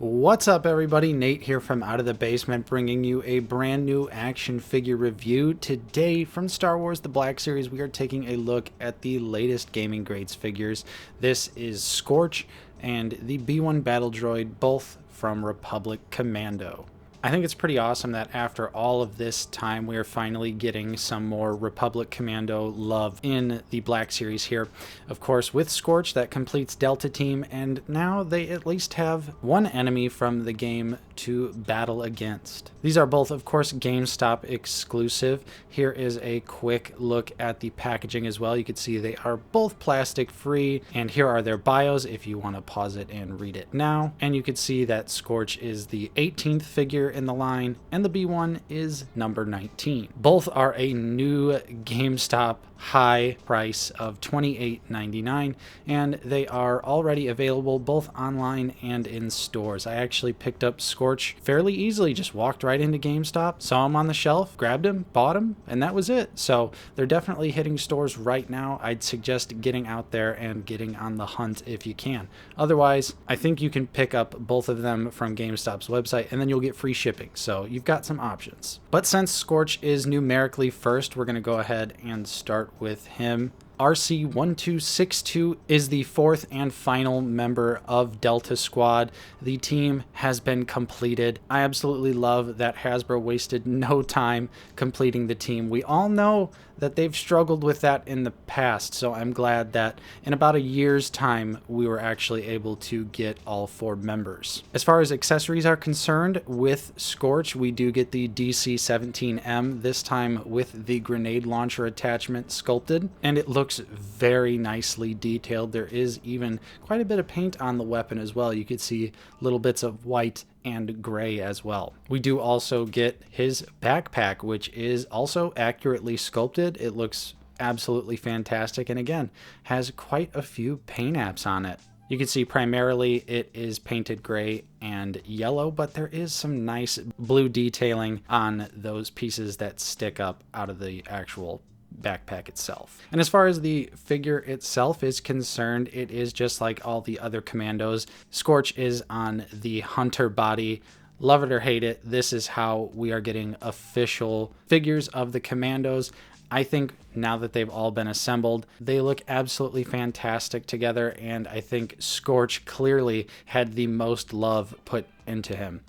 What's up, everybody? Nate here from Out of the Basement, bringing you a brand new action figure review. Today from Star Wars The Black Series, we are taking a look at the latest gaming grades figures. This is Scorch and the B-1 Battle Droid, both from Republic Commando. I think it's pretty awesome that after all of this time, we are finally getting some more Republic Commando love in the Black Series here. Of course, with Scorch, that completes Delta Team, and now they at least have one enemy from the game to battle against. These are both, of course, GameStop exclusive. Here is a quick look at the packaging as well. You can see they are both plastic free, and here are their bios if you want to pause it and read it now. And you can see that Scorch is the 18th figure in the line, and the B1 is number 19. Both are a new GameStop high price of $28.99, and they are already available both online and in stores. I actually picked up Scorch fairly easily, just walked right into GameStop, saw him on the shelf, grabbed him, bought him, and that was it. So they're definitely hitting stores right now. I'd suggest getting out there and getting on the hunt if you can. Otherwise, I think you can pick up both of them from GameStop's website, and then you'll get free shipping. So you've got some options. But since Scorch is numerically first, we're going to go ahead and start with him. RC1262 is the fourth and final member of Delta Squad. The team has been completed. I absolutely love that Hasbro wasted no time completing the team. We all know that they've struggled with that in the past, so I'm glad that in about a year's time we were actually able to get all four members. As far as accessories are concerned, with Scorch we do get the DC-17M, this time with the grenade launcher attachment sculpted, and it looks very nicely detailed. There is even quite a bit of paint on the weapon as well. You could see little bits of white and gray as well. We do also get his backpack, which is also accurately sculpted. It looks absolutely fantastic, and again, has quite a few paint apps on it. You can see primarily it is painted gray and yellow, but there is some nice blue detailing on those pieces that stick up out of the actual backpack itself. And as far as the figure itself is concerned, it is just like all the other Commandos. Scorch is on the Hunter body. Love it or hate it, this is how we are getting official figures of the Commandos. I think now that they've all been assembled, they look absolutely fantastic together, and I think Scorch clearly had the most love put into him.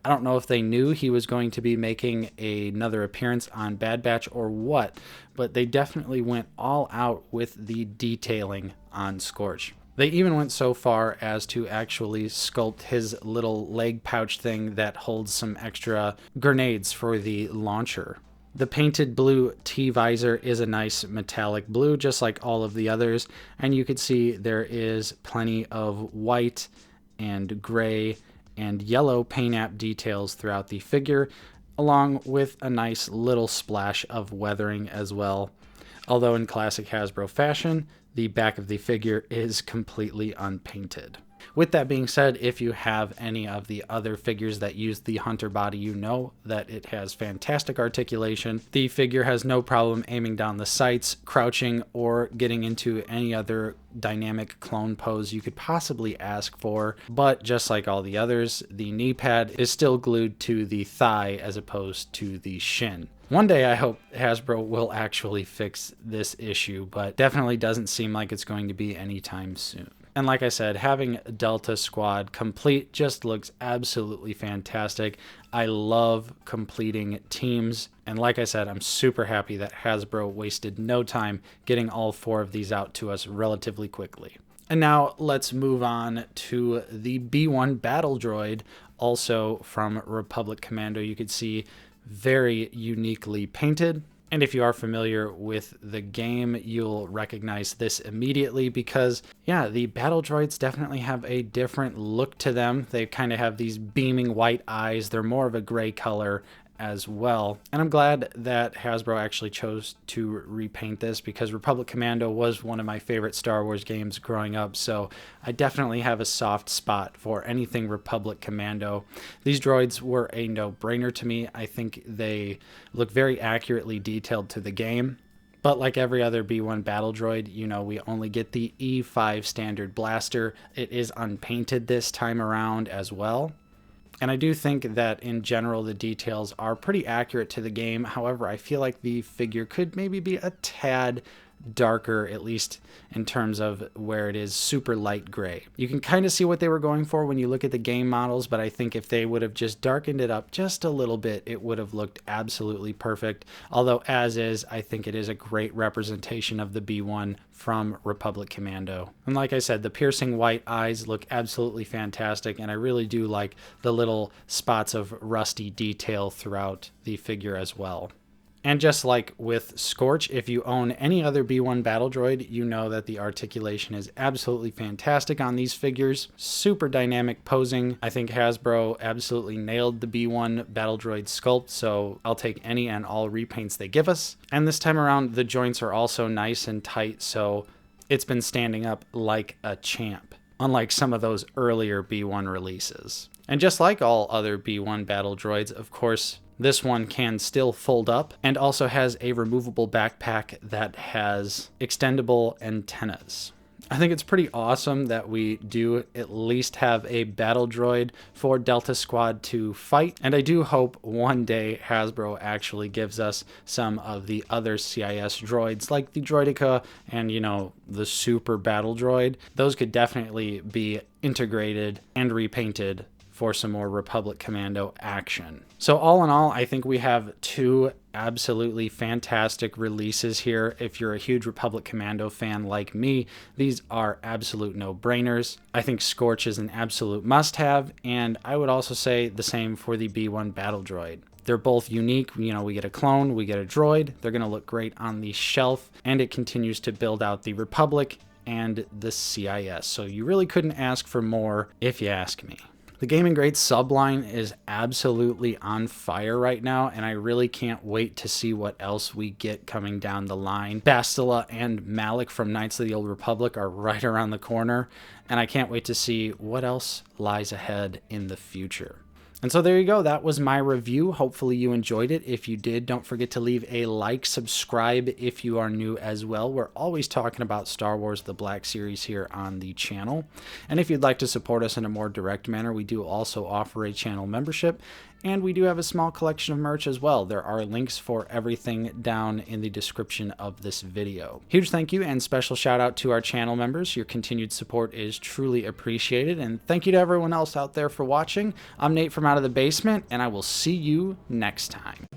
I don't know if they knew he was going to be making another appearance on Bad Batch or what, but they definitely went all out with the detailing on Scorch. They even went so far as to actually sculpt his little leg pouch thing that holds some extra grenades for the launcher. The painted blue T-visor is a nice metallic blue, just like all of the others, and you can see there is plenty of white and gray and yellow paint app details throughout the figure, along with a nice little splash of weathering as well. Although in classic Hasbro fashion, the back of the figure is completely unpainted. With that being said, if you have any of the other figures that use the Hunter body, you know that it has fantastic articulation. The figure has no problem aiming down the sights, crouching, or getting into any other dynamic clone pose you could possibly ask for. But just like all the others, the knee pad is still glued to the thigh as opposed to the shin. One day I hope Hasbro will actually fix this issue, but definitely doesn't seem like it's going to be anytime soon. And like I said, having Delta Squad complete just looks absolutely fantastic. I love completing teams. And like I said, I'm super happy that Hasbro wasted no time getting all four of these out to us relatively quickly. And now let's move on to the B-1 Battle Droid, also from Republic Commando. You could see very uniquely painted. And if you are familiar with the game, you'll recognize this immediately because, yeah, the battle droids definitely have a different look to them. They kind of have these beaming white eyes. They're more of a gray color as well. And I'm glad that Hasbro actually chose to repaint this because Republic Commando was one of my favorite Star Wars games growing up, so I definitely have a soft spot for anything Republic Commando. These droids were a no-brainer to me. I think they look very accurately detailed to the game. But like every other B1 battle droid, you know, we only get the E5 standard blaster. It is unpainted this time around as well. And I do think that in general the details are pretty accurate to the game. However, I feel like the figure could maybe be a tad darker, at least in terms of where it is super light gray. You can kind of see what they were going for when you look at the game models, but I think if they would have just darkened it up just a little bit, it would have looked absolutely perfect. Although as is, I think it is a great representation of the B1 from Republic Commando. And like I said, the piercing white eyes look absolutely fantastic, and I really do like the little spots of rusty detail throughout the figure as well. And just like with Scorch, if you own any other B1 battle droid, you know that the articulation is absolutely fantastic on these figures. Super dynamic posing. I think Hasbro absolutely nailed the B1 battle droid sculpt, so I'll take any and all repaints they give us. And this time around, the joints are also nice and tight, so it's been standing up like a champ, unlike some of those earlier B1 releases. And just like all other B1 battle droids, of course, this one can still fold up and also has a removable backpack that has extendable antennas. I think it's pretty awesome that we do at least have a battle droid for Delta Squad to fight, and I do hope one day Hasbro actually gives us some of the other CIS droids like the Droideka and, you know, the Super Battle Droid. Those could definitely be integrated and repainted for some more Republic Commando action. So all in all, I think we have two absolutely fantastic releases here. If you're a huge Republic Commando fan like me, these are absolute no-brainers. I think Scorch is an absolute must-have, and I would also say the same for the B1 Battle Droid. They're both unique. You know, we get a clone, we get a droid. They're going to look great on the shelf, and it continues to build out the Republic and the CIS. So you really couldn't ask for more if you ask me. The Gaming Greats subline is absolutely on fire right now, and I really can't wait to see what else we get coming down the line. Bastila and Malik from Knights of the Old Republic are right around the corner, and I can't wait to see what else lies ahead in the future. And so there you go. That was my review. Hopefully you enjoyed it. If you did, don't forget to leave a like, subscribe if you are new as well. We're always talking about Star Wars The Black Series here on the channel. And if you'd like to support us in a more direct manner, we do also offer a channel membership. And we do have a small collection of merch as well. There are links for everything down in the description of this video. Huge thank you and special shout out to our channel members. Your continued support is truly appreciated. And thank you to everyone else out there for watching. I'm Nate from Out of the Basement, and I will see you next time.